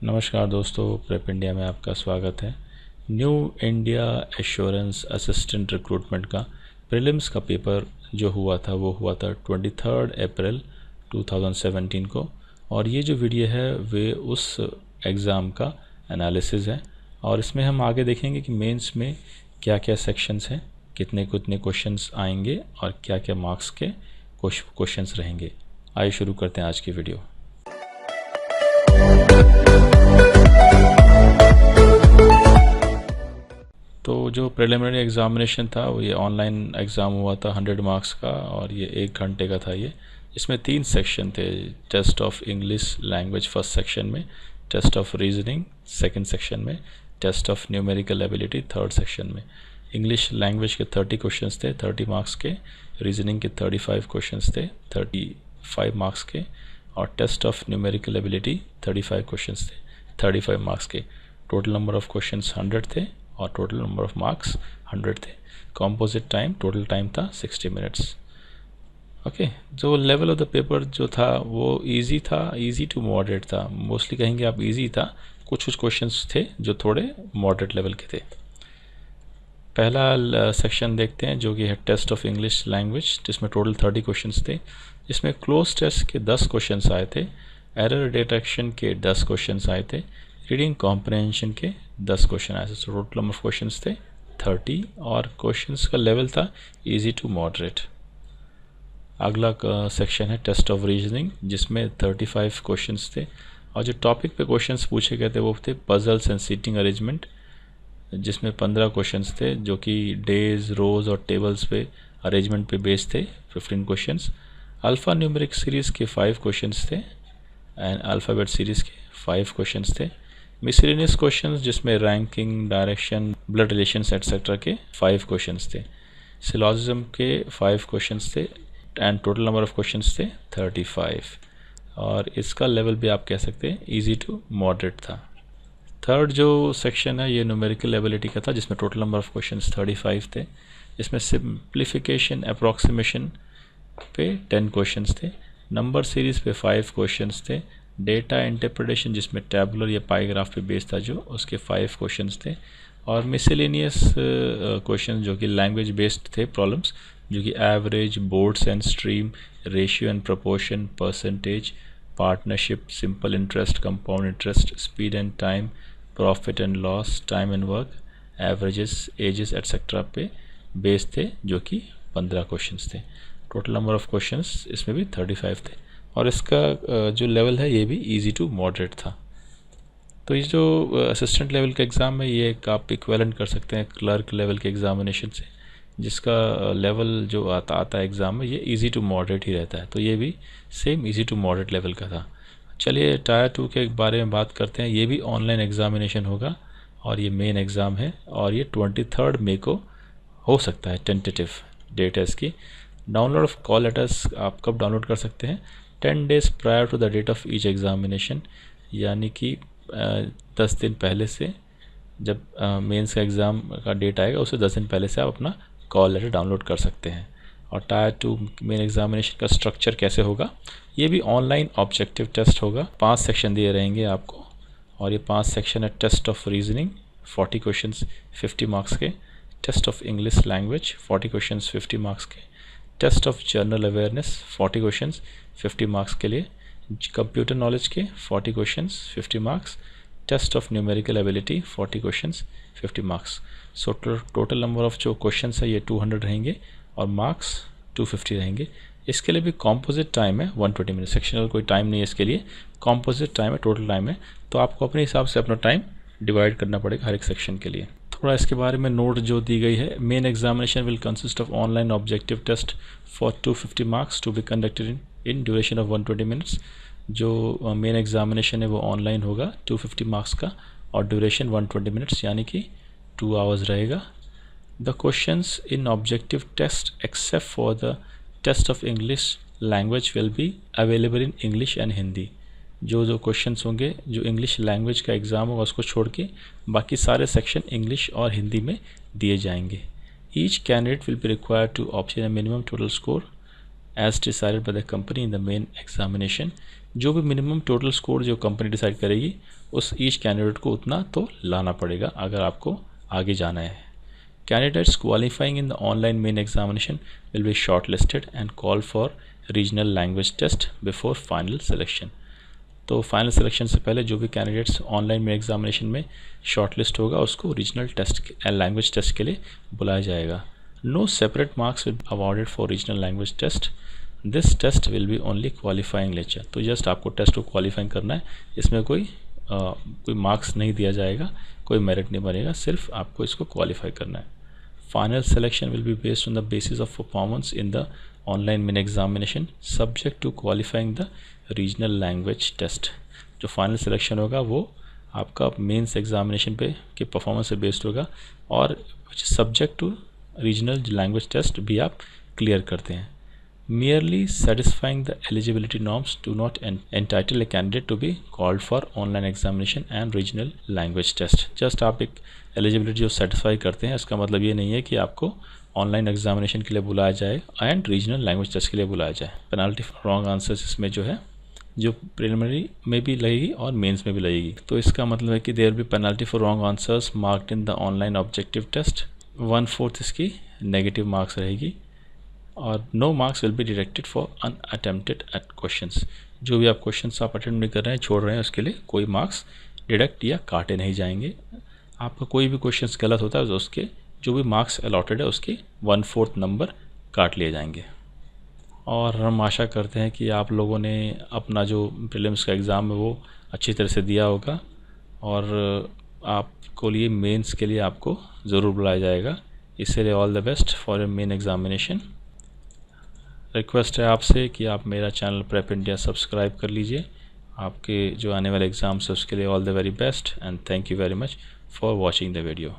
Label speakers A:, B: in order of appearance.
A: नमस्कार दोस्तों, prep India में आपका स्वागत है। New India assurance assistant recruitment का प्रीलिम्स का पेपर जो हुआ था वो हुआ था 23 अप्रैल 2017 को। और ये जो वीडियो है वे उस एग्ज़ाम का एनालिसिस है और इसमें हम आगे देखेंगे कि मेंस में क्या क्या सेक्शंस हैं, कितने कितने क्वेश्चंस आएंगे और क्या क्या मार्क्स के क्वेश्चंस रहेंगे। आइए शुरू करते हैं आज की वीडियो। तो जो प्रिलिमिनरी एग्ज़ामिनेशन था वो ये ऑनलाइन एग्ज़ाम हुआ था 100 मार्क्स का और ये 1 घंटे का था। ये इसमें 3 सेक्शन थे। Test of English language first section में, test of reasoning second section में, test of numerical ability third section में। इंग्लिश लैंग्वेज के 30 क्वेश्चंस थे 30 मार्क्स के, रीजनिंग के 35 क्वेश्चंस थे 35 मार्क्स के, और test of numerical ability 35 questions थे 35 मार्क्स के। टोटल नंबर ऑफ क्वेश्चंस 100 थे और टोटल नंबर ऑफ मार्क्स 100 थे। कॉम्पोजिट टाइम, टोटल टाइम था 60 मिनट्स। ओके, जो लेवल ऑफ द पेपर जो था वो इजी था, इजी टू मॉडरेट था। मोस्टली कहेंगे आप इजी था, कुछ कुछ क्वेश्चंस थे जो थोड़े मॉडरेट लेवल के थे। पहला सेक्शन देखते हैं जो कि है टेस्ट ऑफ इंग्लिश लैंग्वेज, जिसमें टोटल 30 क्वेश्चंस थे। इसमें क्लोज टेस्ट के 10 क्वेश्चंस आए थे, एरर डिटेक्शन के 10 क्वेश्चंस आए थे, रीडिंग कॉम्प्रहेंशन के 10 क्वेश्चन आए थे। तो टोटल नंबर ऑफ क्वेश्चंस थे 30 और क्वेश्चंस का लेवल था इजी टू मॉडरेट। अगला सेक्शन है टेस्ट ऑफ रीजनिंग, जिसमें 35 क्वेश्चंस थे और जो टॉपिक पे क्वेश्चंस पूछे गए थे वो थे पजल्स एंड सीटिंग अरेंजमेंट, जिसमें 15 क्वेश्चंस थे जो कि डेज, रोज और टेबल्स पे अरेंजमेंट पे बेस्ड थे 15 क्वेश्चंस। अल्फ़ा न्यूमेरिक सीरीज़ के 5 क्वेश्चंस थे एंड अल्फ़ाबेट सीरीज़ के 5 क्वेश्चंस थे। मिसलेनियस क्वेश्चंस जिसमें ranking, direction, blood relations etcetera के 5 क्वेश्चंस थे। सिलॉजिज्म के 5 क्वेश्चंस थे and total number of questions थे 35 और इसका लेवल भी आप कह सकते हैं इजी टू मॉडरेट था। थर्ड जो सेक्शन है ये न्यूमेरिकल एबिलिटी का था, जिसमें टोटल नंबर ऑफ क्वेश्चंस 35 थे। इसमें सिंप्लीफिकेशन, अप्रॉक्सीमेशन पे 10 क्वेश्चंस थे, नंबर सीरीज़ पे 5 क्वेश्चंस थे, डेटा इंटरप्रिटेशन जिसमें टैबुलर या पाईग्राफ पे बेस्ड था जो उसके 5 क्वेश्चंस थे, और मिसलेनियस क्वेश्चन जो कि लैंग्वेज बेस्ड थे प्रॉब्लम्स, जो कि average, boats and stream, ratio and proportion, percentage, partnership, simple interest, compound interest, speed and time, profit and loss, time and work, averages, ages etcetera पे based थे, जो कि 15 questions थे। टोटल नंबर ऑफ क्वेश्चंस इसमें भी 35 थे और इसका जो लेवल है ये भी इजी टू मॉडरेट था। तो ये जो असिस्टेंट लेवल का एग्ज़ाम है ये आप इक्विवेलेंट कर सकते हैं क्लर्क लेवल के एग्ज़ामिनेशन से, जिसका लेवल जो आता है एग्ज़ाम में ये इजी टू मॉडरेट ही रहता है। तो ये भी same easy to moderate level का था। चलिए टायर 2 के बारे में बात करते हैं। ये भी ऑनलाइन एग्ज़ामिनेशन होगा और ये मेन एग्ज़ाम है और ये 23 मई को हो सकता है, टेंटेटिव डेट है इसकी। डाउनलोड ऑफ कॉल लेटर्स आप कब डाउनलोड कर सकते हैं? 10 days prior to the date of each examination, यानी कि 10 दिन पहले से, जब मेंस का एग्ज़ाम का डेट आएगा उससे 10 दिन पहले से आप अपना कॉल लेटर डाउनलोड कर सकते हैं। और टायर 2 मेन एग्ज़ामिनेशन का स्ट्रक्चर कैसे होगा? ये भी ऑनलाइन ऑब्जेक्टिव टेस्ट होगा। 5 सेक्शन दिए रहेंगे आपको और ये 5 सेक्शन है test of reasoning 40 questions 50 marks के, test of English language 40 questions 50 marks के, test of general awareness 40 questions 50 marks के लिए, कंप्यूटर नॉलेज के 40 questions 50 marks, test of numerical ability 40 questions 50 marks. So total number of जो questions है ये 200 रहेंगे और मार्क्स 250 रहेंगे। इसके लिए भी कॉम्पोजिट टाइम है 120 मिनट। सेक्शनल कोई टाइम नहीं है इसके लिए, कॉम्पोजिट टाइम है, टोटल टाइम है। तो आपको अपने हिसाब से अपना टाइम डिवाइड करना पड़ेगा हर एक सेक्शन के लिए। थोड़ा इसके बारे में नोट जो दी गई है, main examination will consist of online objective test for 250 marks to be conducted in duration of 120 minutes. जो मेन एग्जामिनेशन है वो ऑनलाइन होगा 250 मार्क्स का और ड्यूरेशन 120 मिनट्स यानी कि 2 आवर्स रहेगा। The questions in objective test except for the test of English language will be available in English and Hindi. जो क्वेश्चंस होंगे, जो इंग्लिश लैंग्वेज का एग्ज़ाम होगा उसको छोड़ के बाकी सारे सेक्शन इंग्लिश और हिंदी में दिए जाएंगे। Each candidate will be required to obtain a minimum total score as decided by the company in the main examination. जो भी मिनिमम टोटल स्कोर जो कंपनी डिसाइड करेगी उस ईच कैंडिडेट को उतना तो लाना पड़ेगा अगर आपको आगे जाना है। Candidates qualifying in the online main examination will be shortlisted and call for regional language test before final selection. तो फाइनल सिलेक्शन से पहले जो भी कैंडिडेट्स ऑनलाइन में एग्जामिनेशन में शॉर्ट लिस्ट होगा उसको रीजनल टेस्ट लैंग्वेज टेस्ट के लिए बुलाया जाएगा। No separate marks will awarded for regional language test, this test will be only qualifying lecture. तो जस्ट आपको टेस्ट को क्वालिफाइंग करना है, इसमें कोई मार्क्स नहीं दिया जाएगा, कोई मेरिट नहीं बनेगा, सिर्फ आपको इसको क्वालिफाई करना है। Final selection will be based on the basis of performance in the online main examination subject to qualifying the regional language test. जो फाइनल सिलेक्शन होगा वो आपका मेंस एग्जामिनेशन पे के परफॉर्मेंस से बेस्ड होगा और subject to regional language test भी आप क्लियर करते हैं। Merely satisfying the eligibility norms do not entitle a candidate to be called for online examination and regional language test. Just आप एक एलिजिबिलिटी जो सेटिस्फाई करते हैं इसका मतलब ये नहीं है कि आपको ऑनलाइन एग्जामिनेशन के लिए बुलाया जाए एंड रीजनल लैंग्वेज टेस्ट के लिए बुलाया जाए। पेनल्टी फॉर रॉन्ग आंसर्स इसमें जो है जो प्रिलिमिनरी में भी लगेगी और मेंस में भी लगेगी। तो इसका मतलब है कि there be penalty for wrong answers marked in the online objective test, 1/4 इसकी नेगेटिव मार्क्स रहेगी और no marks will be deducted for unattempted at questions. जो भी आप क्वेश्चंस आप अटेम्प्ट नहीं कर रहे हैं, छोड़ रहे हैं, उसके लिए कोई मार्क्स डिडक्ट या काटे नहीं जाएंगे। आपका कोई भी क्वेश्चंस गलत होता है तो उसके जो भी मार्क्स अलॉटेड है उसके 1/4 नंबर काट लिए जाएंगे। और हम आशा करते हैं कि आप लोगों ने अपना जो प्रीलिम्स का एग्ज़ाम है वो अच्छी तरह से दिया होगा और आपको लिए मेंस के लिए आपको ज़रूर बुलाया जाएगा। इसलिए all the best for your main examination. Request है आपसे कि आप मेरा चैनल प्रेप इंडिया सब्सक्राइब कर लीजिए। आपके जो आने वाले एग्ज़ाम्स है उसके लिए all the very best and thank you very much for watching the video.